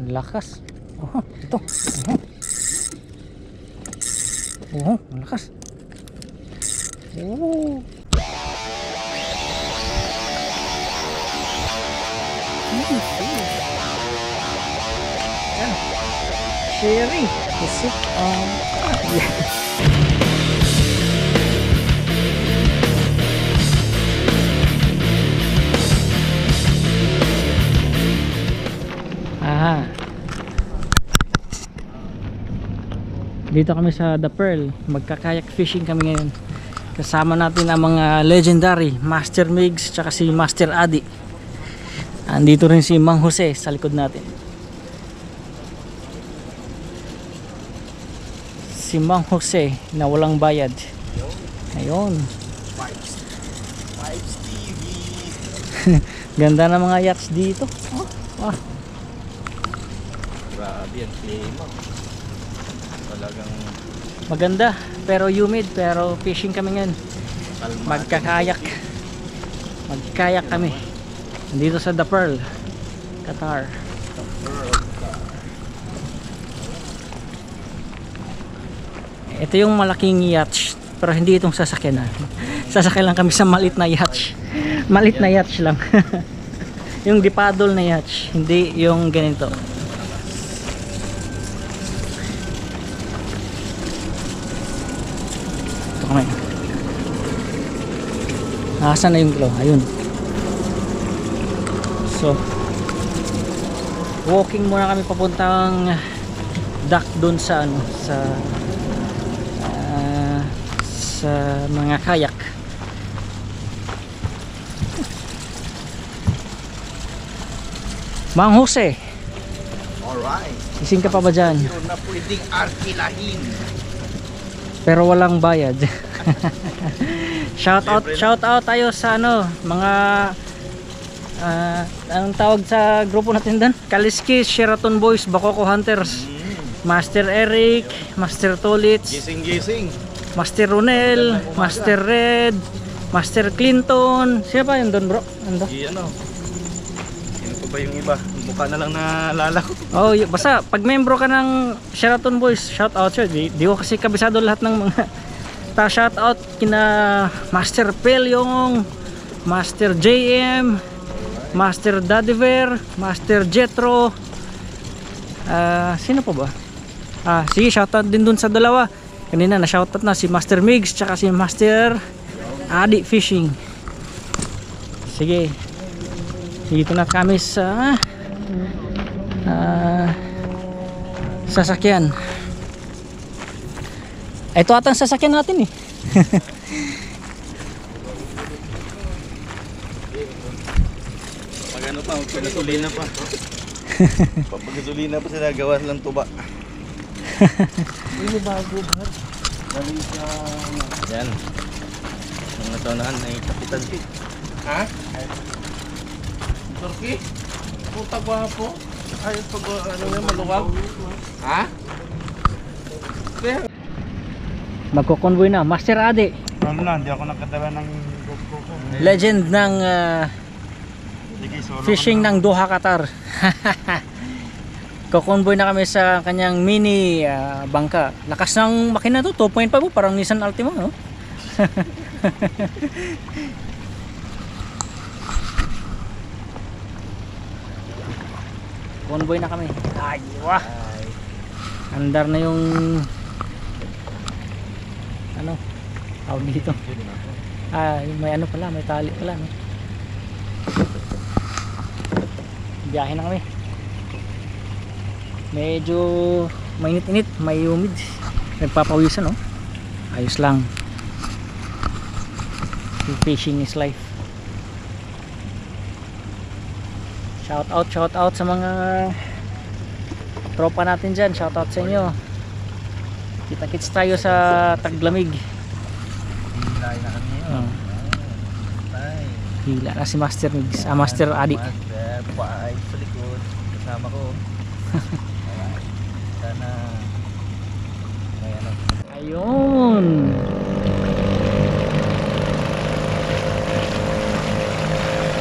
Lakas. Oh, ito. Oh, lakas. Oh. Yan. Sherry. Isip. Dito kami sa The Pearl, magka-kayak fishing kami ngayon. Kasama natin ang mga legendary Master Migs tsaka si Master Adi. Andito rin si Mang Jose sa likod natin. Si Mang Jose na walang bayad. Ayun. Vibes TV. Ganda ng mga yachts dito. Oh. Grabe ang klima. Talagang Maganda pero humid, pero fishing kami ngayon. Magkakayak kami dito sa The Pearl, Qatar. Ito yung malaking yacht, pero hindi itong sasakyan. Sasakyan lang kami sa maliit na yacht. Maliit na yacht lang. Yung dipadol na yacht, hindi yung ganito. Nasaan na yung glow? Ayun. So walking muna kami papuntang dock dun sa ano, sa mga kayak. Mang Jose, alright. gising ka pa ba dyan? Meron na pwedeng arkilahin. Pero walang bayad. Shout out tayo sa ano, mga anong tawag sa grupo natin doon? Kaliskis, Sheraton Boys, Bacoco Hunters, Master Eric, Master Tolitz, Gising. Master Ronel, Master Red, Master Clinton. Sino pa yun doon, bro? Ano? Ano pa ba yung iba? Mukha na lang naalala ko. Oh, basta pag membro ka ng Sheraton Boys, shout out siya. Di ko kasi kabisado lahat ng mga shout out kina Master Pelyong, Master JM, Master Dadiver, Master Jetro. Sino pa ba? Sige, shout out din dun sa dalawa. Kanina na shout out na si Master Migs tsaka si Master Adi Fishing. Sige. Dito na kami sa sasakyan. Ito ata ang sasakyan natin eh. Pag ano pa, magpagasolina pa. Pagpagasolina pa sila, gawas lang tuba. Ini bago ba? Galing sa... Yan. Ang nataunahan ay Kapitan P. Ha? Turkey? Puta gwapo. Ayos pag ano nga maluwag. Ha? Magko-convoy na Master Ade. Ano na, hindi ako nakadala ng GoPro ko. Legend ng Sige, solo fishing ng Doha, Qatar. Ko-convoy na kami sa kanyang mini bangka. Lakas ng makina to, 2.5 po, parang Nissan Altima, no? Convoy na kami. Ay, wah. Andar na yung ano? Tawag dito. May ano pala, may tali pala, no? Biyahe na kami. Medyo mainit-init, may humid. Nagpapawisan, no? Ayos lang. Fishing is life. Shout out sa mga tropa natin dyan. Shout out sa inyo. Kita-kits tayo sa Taglamig. Hila na kami yun. Hila na si Master Migs, Master Adi. Master, paay sa likod. Kasama ko. Sana may ano. Ayun.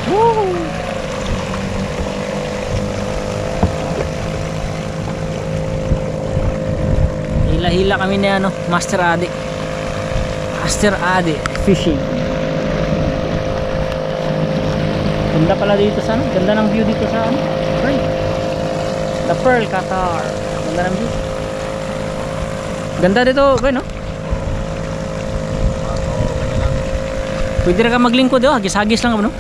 Woo! Manila kami ni ano, Master Adi. Master Adi Fishing. Ganda pala dito sa ano, ganda ng view dito sa ano, Pearl. The Pearl, Qatar. Ganda ng view. Ganda dito, ba no? Pwede na ka maglingkod, oh. Hagis-hagis lang, no?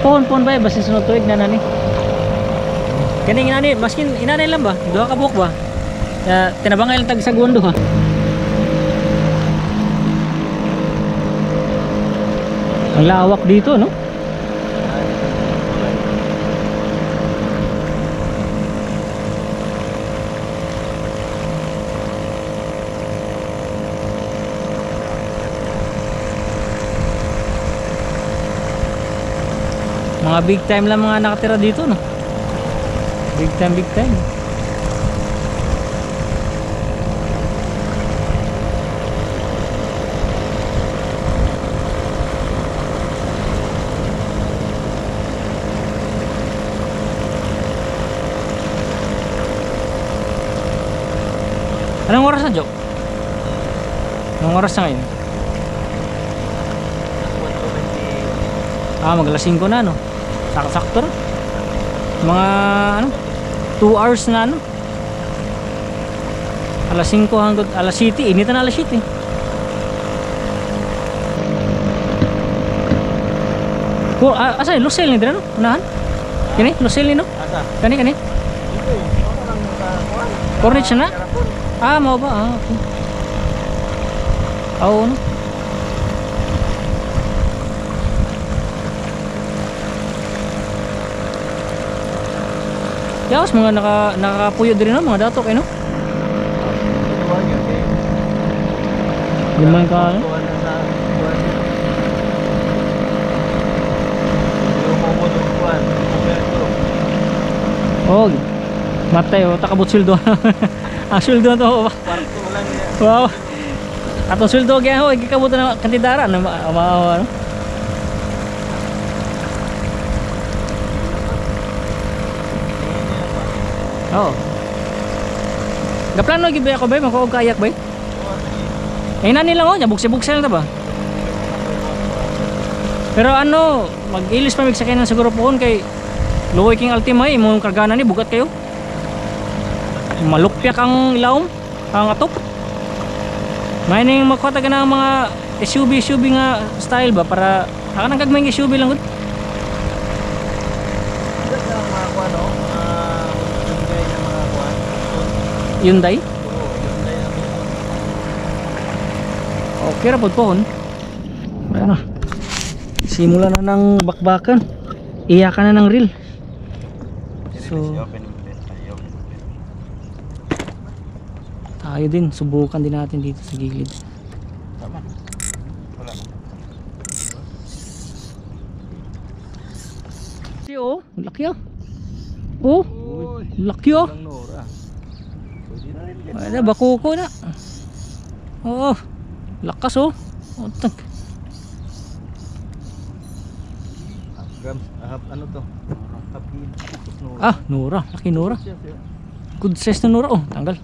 Pohon-pohon ba basta sunod tuig na nani? Kani inani, maskin inani lang ba? Duha ka buhok ba? Tinabangay lang tag segundo ha. Ang lawak dito, no? Mga big time lang mga nakatira dito, no? Big time, big time. Anong oras na, Jo? Anong oras na ngayon? Mag-alas 5 na, no? Sakto na. Mga ano 2 hours na ano. Alas 5 hanggang alas 7. Init na alas 7. Asa yun? Lucel ni dito no? Unahan? Kani? Lucel ni no? Asa? Kani? Corniche na? Mau ba? Okay. Oo no? Yaos mga nakapuyo din no mga datok no. Gimana ka ano? Oh, matay oh takabot sweldo. Ang sweldo to. Wow. Atong sweldo kaya ho gikabot na kantidara na ano. Oo. Gaplano gibay ako ba? Magkuog kayak ba? Eh nani lang oh, bugsi-bugsi lang ta ba? Pero ano, mag-ilis pa mig sakay ng siguro pohon kay luoy king Altima imong kargana ni bugat kayo. Malupyak ang ilawom, ang atop. May ning magkuha ka ng mga SUV nga style ba para akan ang gagmay SUV lang gud. Hyundai? Okay ra pod pohon. Ano? Simula na ng bakbakan. Iyakan na ng reel. So tayo din, subukan din natin dito sa gilid. Tama. Wala. Si oh, laki ah. Oh, laki oh. Ada bakuko na. Oh, lakas oh. Otag. Ano to? Nura, laki Nura. Good size na Nura oh, tanggal.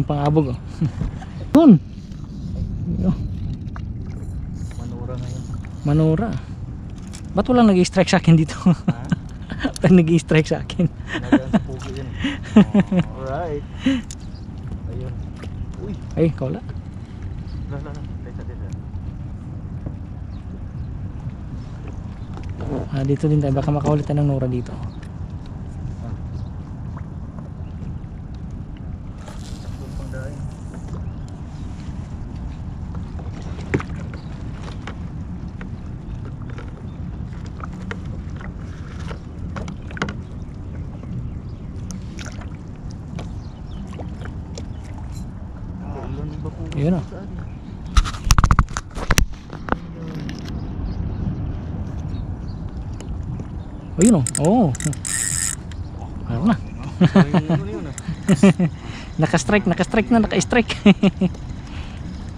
Pangabog oh. Yun. Manura ngayon. Manura. Ba't walang nag-i-strike sa akin dito? Pag nag-i-strike sa akin. Nagaan sa pugi yan. Alright. Ayun. Uy. Ay, kaula. Lala. Dito din tayo. Baka makaulitan ng Nura dito. Yun o. Ayun o. Oo. Ano na. Naka-strike na, naka-strike.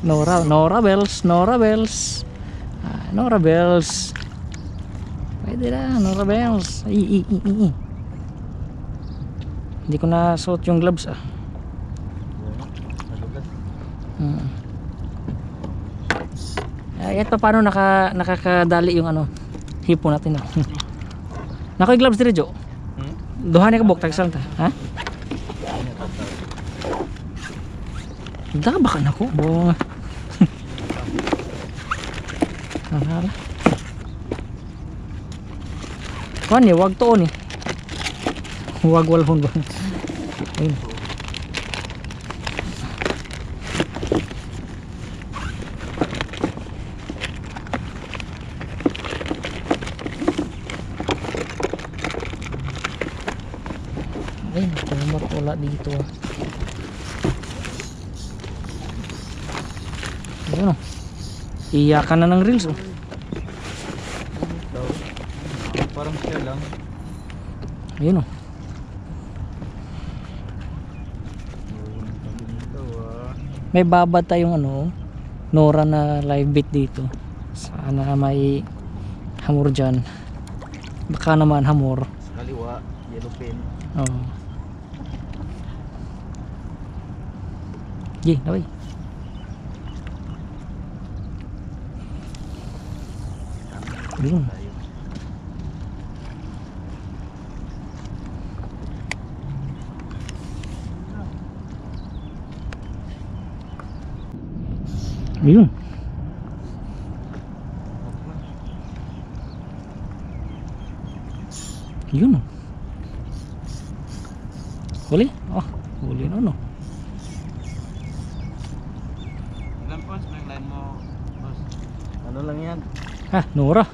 Nora bells. Nora bells. Pwede na, Nora bells. Hindi ko na suot yung gloves ah. Ito paano nakakadali yung ano hipo natin. Nakoy gloves dire Jo. Duha ni ka bok tagsan ta, ha? Da baka nako bo. Ala. Kuan ni wag to ni. Wag walhon ba. Ayun. Ayun, kumot wala dito ah. Ayun oh. Iyakan na ng reels oh. Parang siya lang. Ayun oh. May babad tayong ano Nora na live bait dito. Sana may hamor dyan. Baka naman hamor. Kaliwa, yellow pin. Oo. Gi, naway. Ayun. Ayun. Ayun. Huli? Oh, huli na no. Ilan po sa line mo, boss? Ano lang yan? Ah, Nora.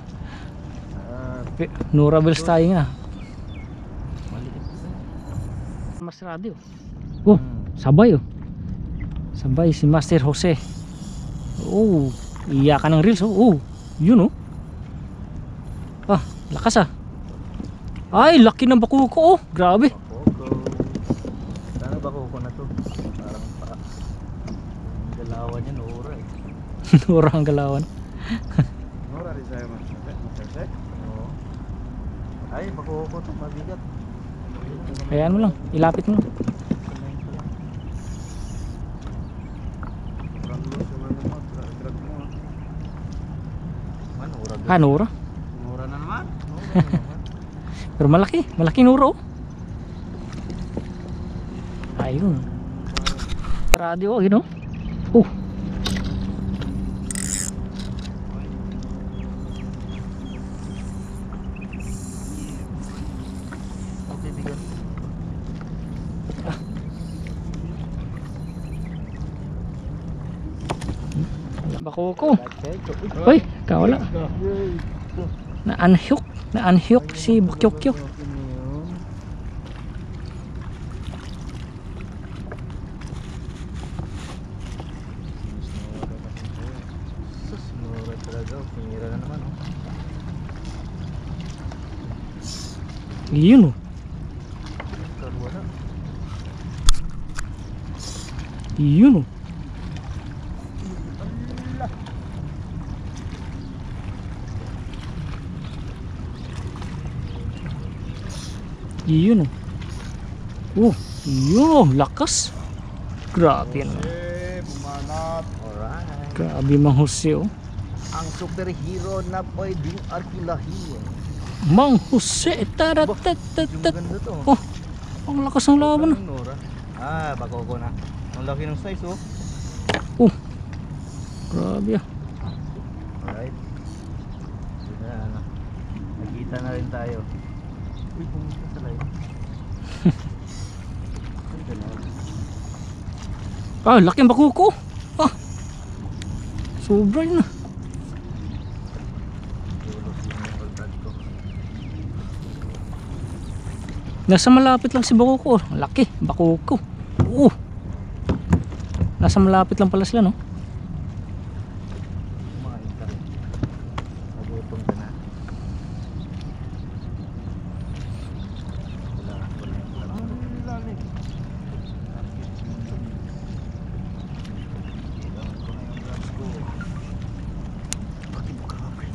Nora bells tayo nga. Mas radio. Oh, sabay oh. Sabay si Master Jose. Oh, iyakan ng reels oh. Oh, yun oh. Ah, lakas ah. Ay, laki ng bakuko oh. Grabe. Sana bakuko na to. Parang pa. Ang galawan niya, Nora eh. Nora ang galawan. Nora rin sa'yo masasek? Oo. Ay, bakuko to, mabigat. Hayaan mo lang, ilapit mo lang. Ah, Nora. Mura na naman. Pero malaki, malaking Nora oh. Ayun. Radio oh, yun oh. Oh. Bakuko. Hoy, kawala. Na-unhook si Bakyokyo. Nora talaga, pinira na naman oh. Yun oh. Wala. Yun oh. Yun oh. Yun, lakas. Grabe na. Bumanat. Alright. Grabe Mang Jose oh. Ang superhero na pwedeng arkilahin. Mang Jose, Yung taratatatat. ganda to. Oh, ang lakas ng laban Ng Nora. Ah, bakuko na. Ang laki ng size oh. oh. Grabe ah. Alright. Sige na ano. Nakita na rin tayo. Uy, pumunta sa live. Ah, laki ang bakuko. Ah. Sobra yun ah. Nasa malapit lang si bakuko. Laki, bakuko. Oh. Nasa malapit lang pala sila, no? Kumain ka rin. Nagutom ka na. Wala yung lalim. Kailangan ko na yung vlogs ko. Pati mo grabe.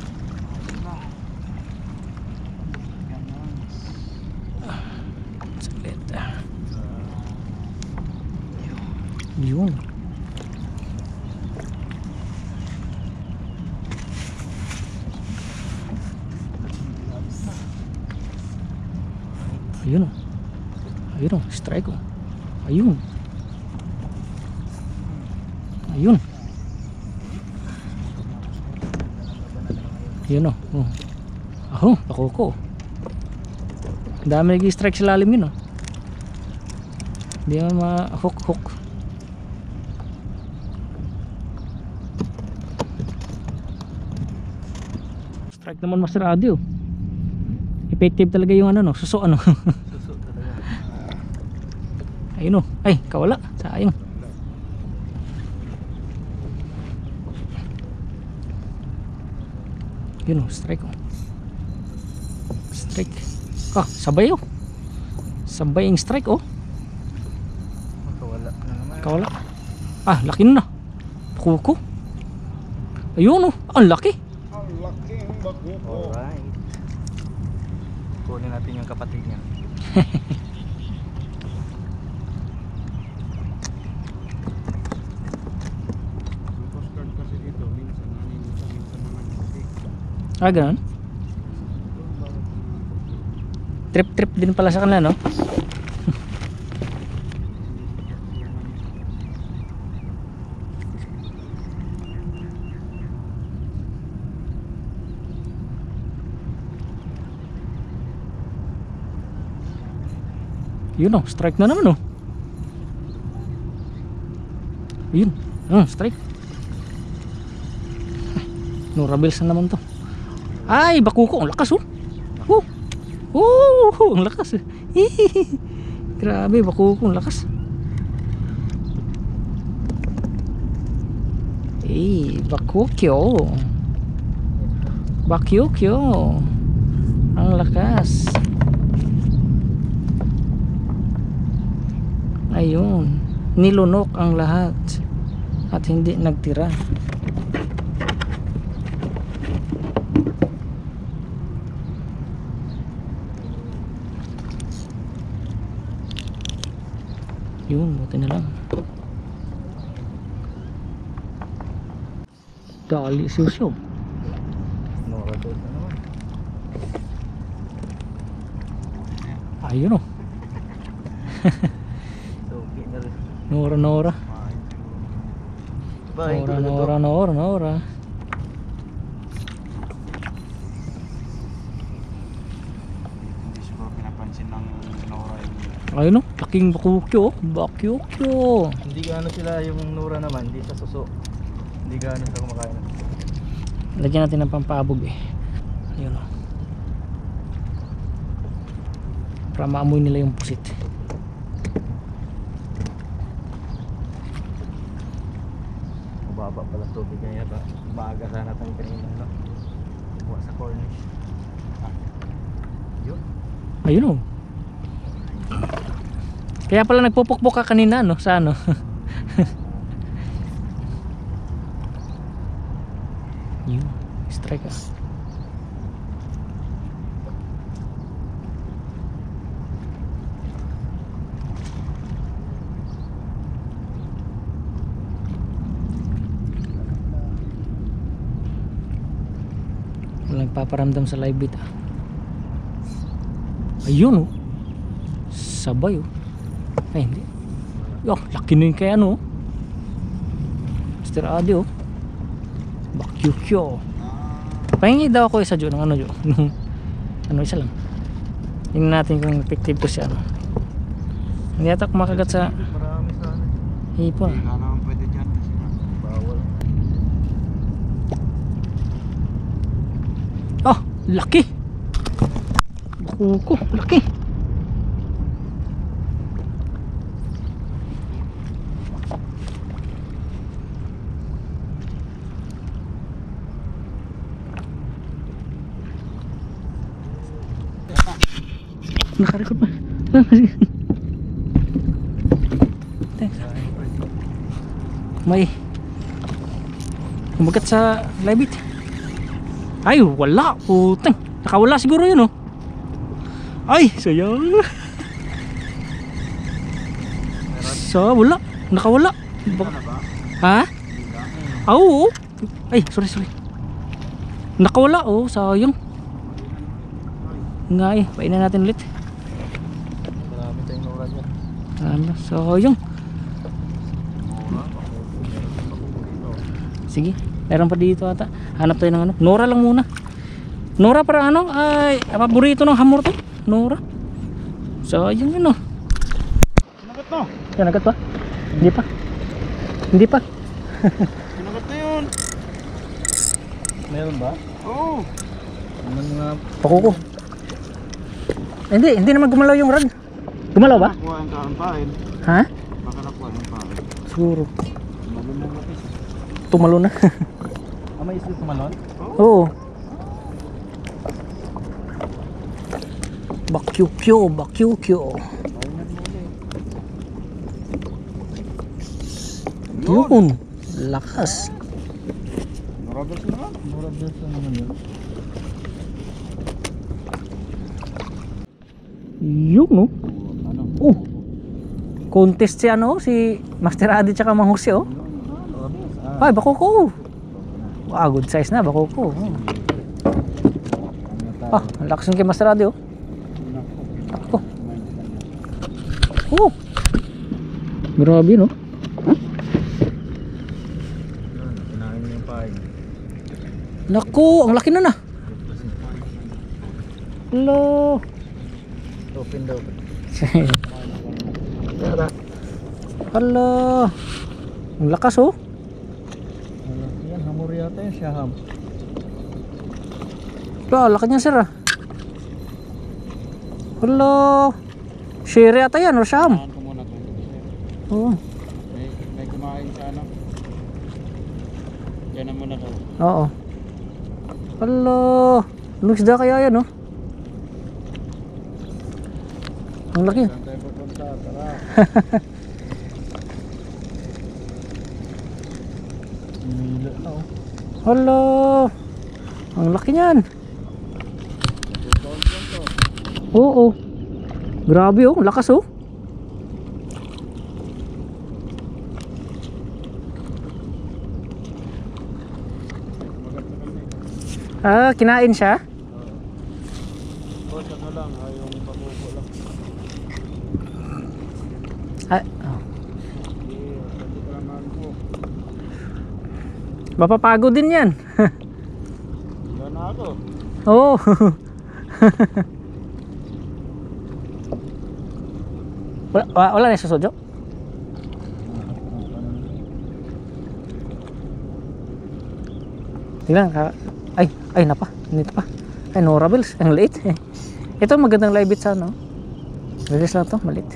Saglit. Yun. Ayun o. Ayun o. Strike o. Ayun. Ayun. Ayun o. Oh. Aho, pakoko. Ang dami nag-strike sa lalim yun o. Hindi naman ma-hook-hook. Strike naman Master Adi o. Effective talaga yung ano no, suso ano. Suso talaga. Ayun o. Ay, kawala. Sayang. Yun o, strike o. Strike. Ah, sabay o. Sabay yung strike o. Makawala na naman. Kawala. Ah, laki na. Kuko. Ayun o. Ang laki. Alright. Kunin natin yung kapatid niya. Ah, ganun. Trip din pala sa kanila, no? Yun o, strike na naman o. Yun, strike. Nurabils na naman to. Ay, bakuko, ang lakas o. Ang lakas. Grabe, bakuko, ang lakas. Bakukyo. Bakyukyo. Ang lakas. Ayun, nilunok ang lahat at hindi nagtira. Yun, buti na lang. Dali siyo. Norador na naman. Ayun o. Okay na rin. Nora. Bye. Nora. Hindi siguro pinapansin ng Nora yung... Ayun o, laking bakukyo. Bakukyo. Hindi gaano sila yung Nora naman, hindi sa suso. Hindi gaano sa kumakain. Lagyan natin ng pampabog eh. Ayun o. Para maamoy nila yung pusit. Mababa pala tubig kaya ba? Maaga sana tayo kanina, no? Buwa sa Cornish. Yun. Ayun o. Kaya pala nagpupukpok ka kanina no, sa ano. Yun, strike ah. Walang paparamdam sa live bit ah. Ayun oh. Sabay oh. Ay hindi. Oh, laki na yung kaya no. Mr. Adi oh. Bakyukyo. Pahingi daw ako isa dyan ng ano dyan. Ano isa lang. Tingnan natin kung effective to siya ano. Hindi ata kumakagat sa Marami sana. hipon. Hindi ka naman pwede dyan kasi bawal. Oh, laki. Bakuko, laki. Nakarecord pa. May kumagat sa live it. Ay, wala. Putang. Nakawala siguro yun, oh. Ay, sayang. So, wala. Nakawala. Ha? Ah, oo. Ay, sorry. Nakawala, oh. Sayang. Nga eh. Painan natin ulit. Marami tayong nora dyan. Ano, sayang. Sige, meron pa dito ata. Hanap tayo ng ano. Nora lang muna. Nora para ano? Ay, paborito ng hamor to. Nora. Sayang yun, oh. Pinagat na. Yan, agad pa? Hindi pa. Hindi pa. Pinagat na yun. Meron ba? Oo. Ano nga? Pakuko. Hindi naman gumalaw yung rod. Gumalaw ba? Nakuha ang pain. Ha? Baka nakuha ng pain. Siguro. Tumalon mo lapis. Tumalo na. May isla tumalon? Oo. Bakyukyo. Yun. Lakas. Norabels na? Norabels na naman yun. Yun, no? Ano? Oh. Contest si ano, si Master Adi tsaka Mang Jose, oh. Norabels. Ay, bakuko. Ah, good size na, bakuko. Ah, ang lakas ng kay Master Adi, oh. Ako. Oh. Grabe, no? Kinain mo yung pain. Naku, ang laki na na. Hello. Open daw. Hello. Ang lakas, oh. Yan, hamor yata yung siyaham. Wala, laki niya, sir, ah. Hello. Sherry ata yan, or Sham. Saan ko muna ito? Oo. May kumain sa ano? Diyan na muna daw. Oo. Hello. Anong isda kaya yan, oh? Ang laki. Saan tayo pupunta? Tara. Mila na oh. Hello. Ang laki niyan. Oo. Grabe, oh. Ang lakas, oh. Ah, kinain siya? Oh, siya na lang. Yung pamuko lang. Ah, oh. Pwede ka naman po. Mapapagod din yan. Yan na ako. Oo. Wala na sa sodyo? Tingnan ka. Ay napa. Nito pa. Ay, Norabels. Ang liit. Ito magandang live bit sa ano. Release lang to. Maliit.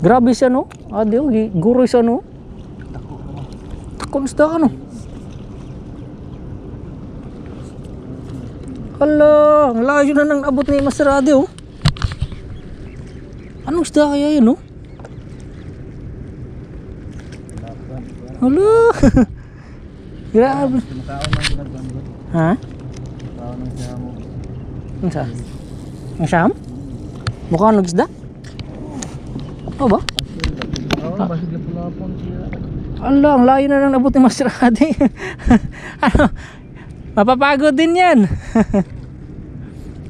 Grabe siya, no? Adi, oh. Guroy siya, no? Takon isda ka, no? Hala, ang layo na nang abot ni Master Adi, oh. Anong isda kaya yun, no? Hala. Grabe. Pinakaon ng ginagbanggol. Ha? Pinakaon ng siyaham mo. Ano sa? Ang siyam? Mukha nag-isda? Oo ba? Oo, basig na pula po siya. Hala, ang layo na nang abot ni Master Adi. Ano? Mapapagod din yan.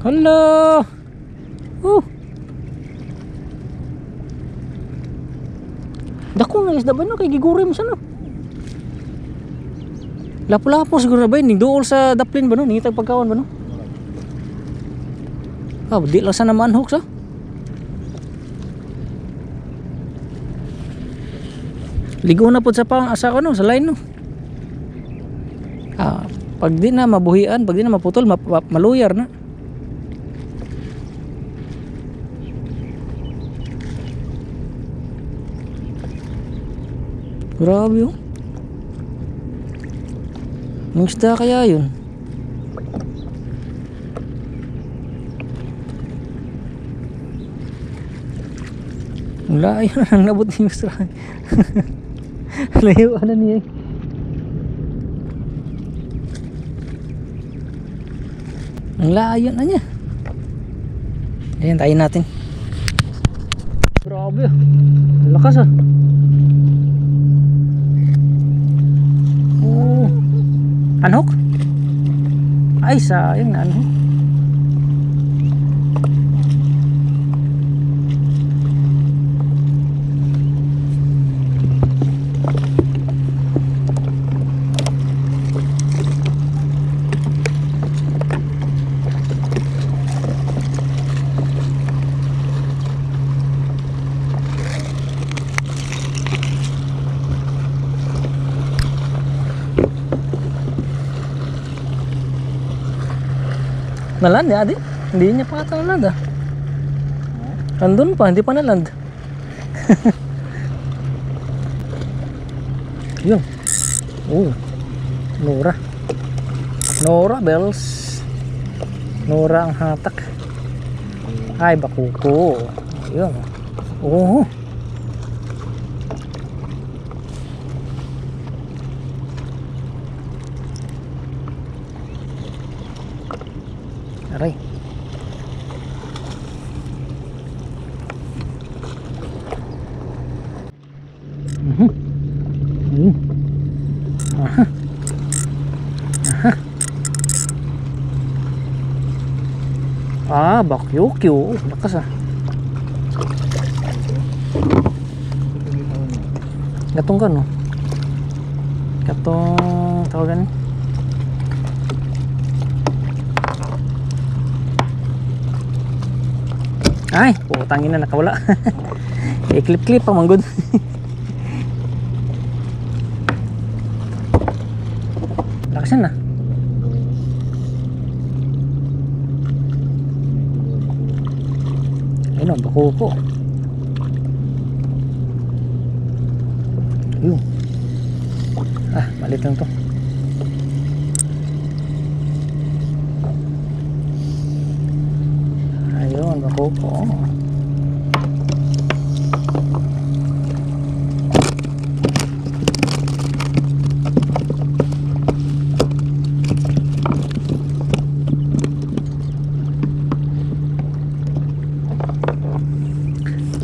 Hala. Dako nga isda ba no? Kay giguroy mo sana. Lapo-lapo siguro ba yun? Dool sa daplin ba no? Nitag pagkawan ba no? Ah, di lang sana manhook sa. Ligo na po sa pang asa ko no? Sa line no? Ah, pag di na mabuhian, pag di na maputol, maluyar na. Grabe oh. Anong isda kaya yun? Layo na nang nabot ni Mr. Layo na niya. Ang layo na niya. Ayan, tayo natin. Grabe ah. Lakas ah. Oh. Unhook? Ay, sayang na unhook. Naland ya, Adi? Hindi niya pa ata naland ah. Andun pa, hindi pa naland. Yun. Oh. Nora. Nora bells. Nora ang hatak. Ay, bakuko. Yun. Oh. Aray. Aha. Aha. Ah, bakyokyo. Lakas ah. Gatong ka no? Gatong tawagan. Ay, putangin na nakawala. I-clip-clip pa manggod. Lakasan na. Ayun o, bakuko. Ayun. Ah, malit lang to. Ayun, bakuko.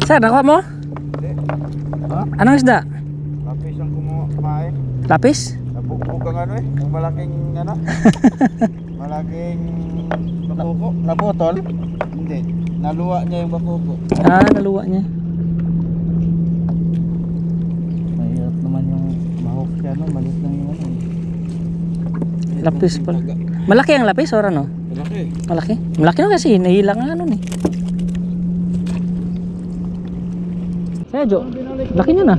Sir, nakuha mo? Ha? Anong isda? Lapis ang kumain. Lapis? Nabugbog ang ano eh. Ang malaking ano. Malaking bakuko. Naputol? Hindi. Naluwa niya yung bakuko. Ah, naluwa niya. Mahirap naman yung mahok siya no. Malit lang yung ano. Lapis pala. Malaki ang lapis or ano? Malaki. Malaki? Malaki na kasi, nahila nga ano ni. Kaya Jo, laki niya na.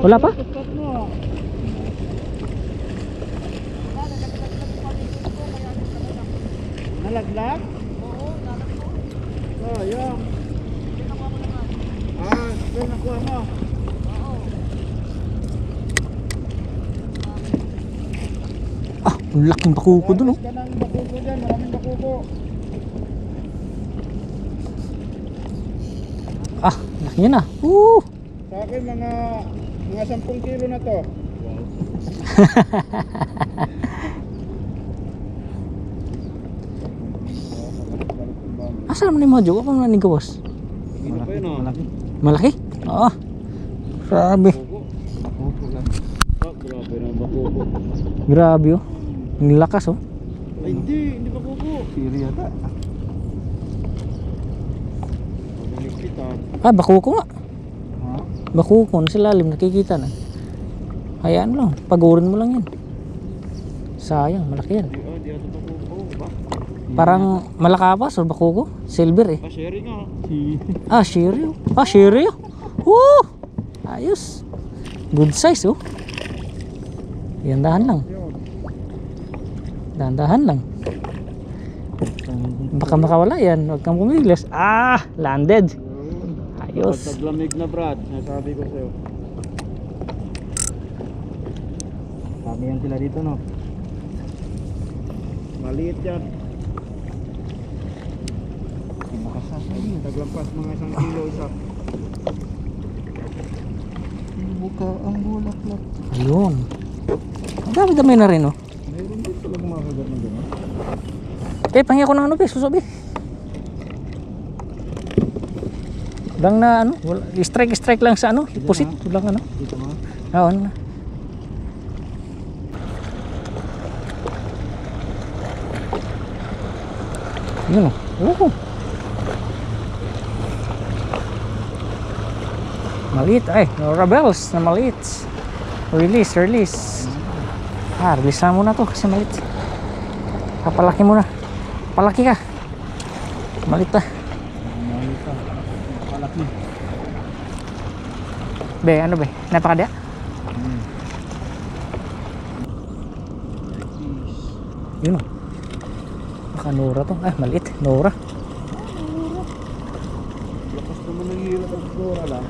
Wala pa? Nalaglag? Oo, nalaglag. Oh, yung. Ah, doon nakuha mo. Oo. Ah, ang laking bakuko dun oh. Ka ng bakuko dyan, maraming bakuko. Ah, laki niya na. Woo! Sa akin mga 10 kilo na to. Asa naman yung mga Jo? Ako naman yung gawas. Malaki. Malaki? Oo. Grabe. Grabe na bakuko. Grabe oh. Ang lakas oh. Ay, hindi bakuko. Siri yata. Ah, bakuko nga. Ha? Bakuko, nasa lalim, nakikita na. Hayaan lang, pagurin mo lang yan. Sayang, malaki yan. Di ato bakuko ba? Parang malakapas o bakuko? Silver eh. Sharing nga. Ah, sherry oh. Ah, sherry oh. Woo! Ayos. Good size oh. Yan, dahan lang. Dahan lang. Baka makawala yan. Huwag kang pumigilas. Ah, landed. Ayos. Taglamig na Brad, nasabi ko sa'yo. Kami yan sila dito no. Maliit yan. Taglampas mga 1 kilo isa. ang bulaklak. Ayun. Ang dami-dami na rin, oh. Mayroon din talaga mga kagat na gano'n. Pangi ako ng ano, susubi. Walang na ano, strike lang sa ano, pusit. Walang ano. Dito mo. Oo na. Yun o. Maliit ay. Rebels na maliit. Release. Release na muna to kasi maliit. Papalaki muna. Palaki ka. Maliit pa. Palaki. Be, ano be? Napakadya? Yun o. Baka Nora to. Ay, maliit. Nora. Lakas naman ng hila ng Nora lang.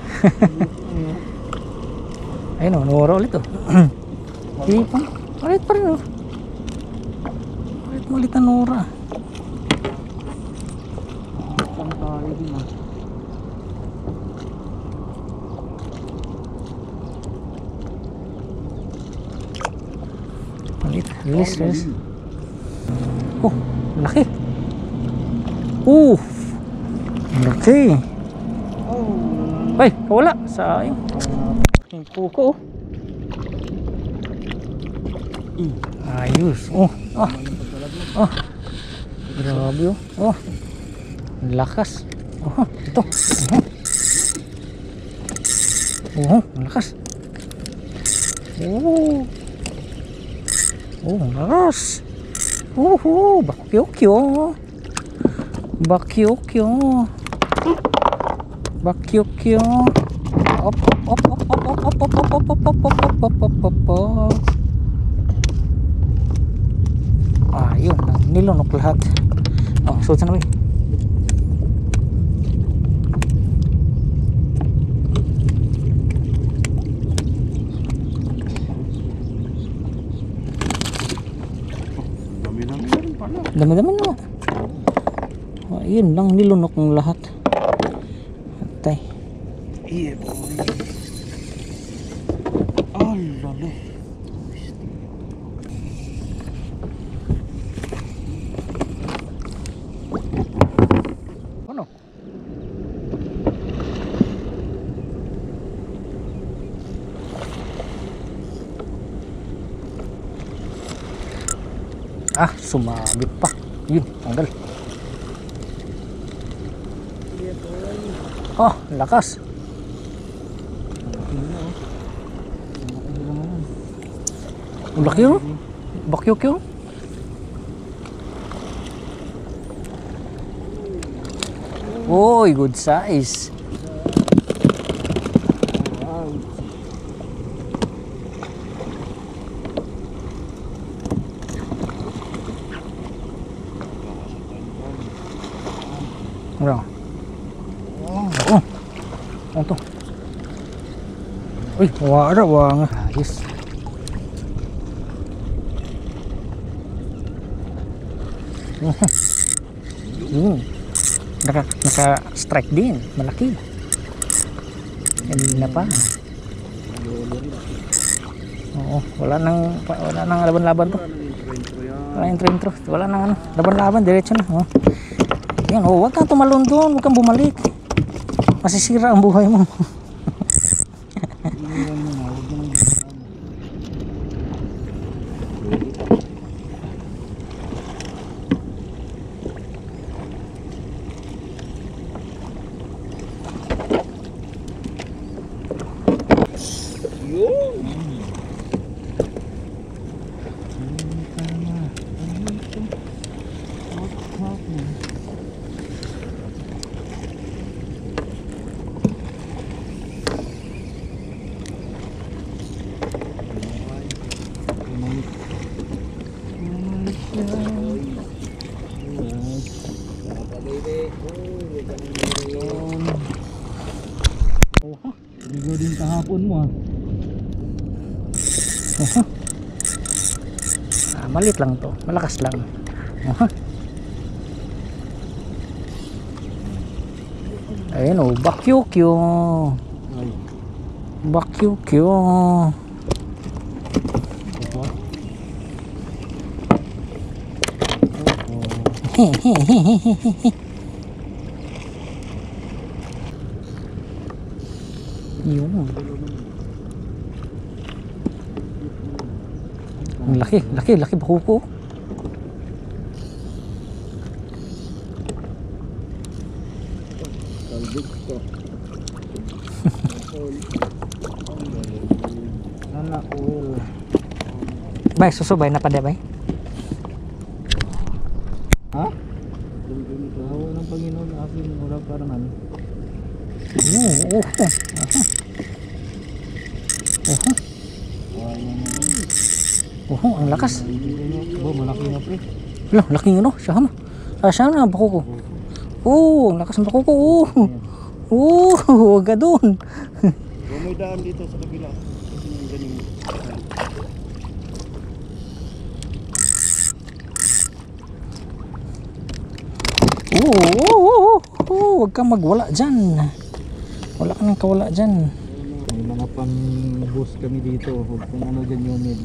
Ayun o, Nora ulit o. Ipang. Maliit pa rin o. Maliit na Nora. Saan tayo din ah. Maliit. Release. Oh, laki. Laki. Oh. Ay, wala. Sayang. Yung puko. Ayos. Grabe oh. Ang lakas. Ito. Ang lakas. Ang lakas. Bakyokyo. Op. Ayun, nilunok lahat. Suot na naman. Dami-dami na. Ayun lang, nilunok ng lahat. Atay. Yeah, boy. Oh, lalo. Ano? Sumabit pa. Yun, tanggal. Lakas. Ang laki yun. Bakyok yun. Oy, good size. Ano? Ano to? Uy, wala. Ayos. Naka-strike din. Malaki. Hindi na pa. Oo, wala nang laban-laban to. Wala yung intro. Wala nang laban-laban. Diretso na. Yan, huwag kang tumalon doon, huwag kang bumalik. Masisira ang buhay mo. Ligo din kahapon mo Malit lang to, malakas lang. Ayun bakyokyo. Bakyukyo. Yun. Ang laki bakuko. Anak oil. Bay, susubay na pa de bay. Ha? Awa ng Panginoon aking oras para namin. Ang lakas. Oh, malaki na pre. Wala, laking ano, siya na. Siya na, bakuko. Ang lakas ng bakuko. Huwag ka doon. May daan dito sa kabila. Huwag kang magwala dyan. Wala ka nang kawala dyan. May mga pang boost kami dito. Kung ano dyan unit.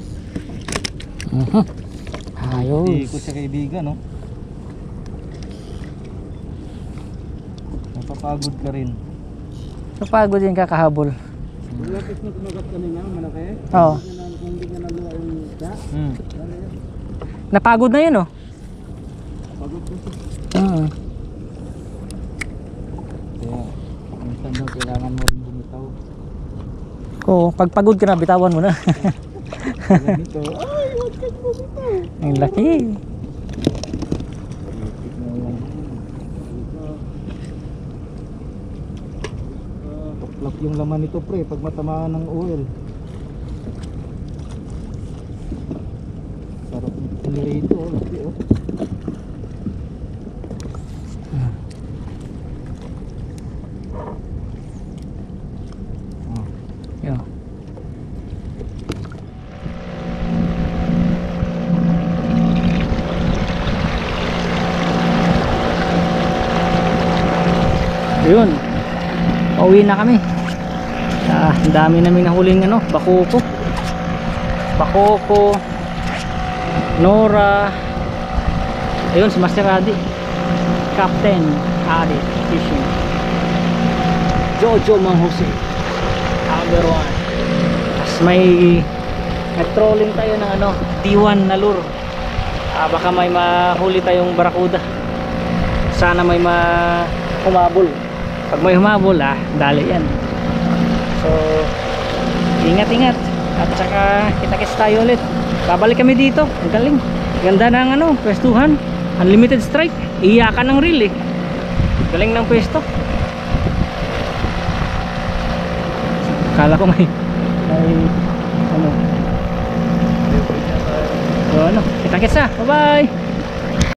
Ayos. Hindi ko siya kaibigan, no? Napapagod ka rin. Napagod din kakahabol. Lapis na kumagat kanina, malaki. Oo. Kung hindi ka naluwa yung isda. Napagod na yun, oh. Pagod ko siya. Kaya, minsan daw kailangan mo rin bumitaw. Oo, pag pagod ka na, bitawan mo na. Ganito, ay, huwag kang bumitaw. Ang laki. Tuklap yung laman nito pre, pag matamaan ng oil. Sarap nila ito, laki oh. Yun. Yun. Pauwi na kami. Ang dami namin nahuling ano, bakuko. Bakuko. Nora. Ayun si Master Adi. Captain Adi Fishing. Jojo Manghuse. Number 1. Tapos may nag-trolling tayo ng ano, D1 na lure. Baka may mahuli tayong barakuda. Sana may humabol. Pag may humabol, dali yan. So, ingat-ingat. At saka kita-kits tayo ulit. Babalik kami dito. Ang galing. Ganda ng ano, pwestuhan. Unlimited strike. Iyakan ng reel eh. Galing ng pwesto. Kala ko may ano. So ano, kita-kits na. Bye-bye.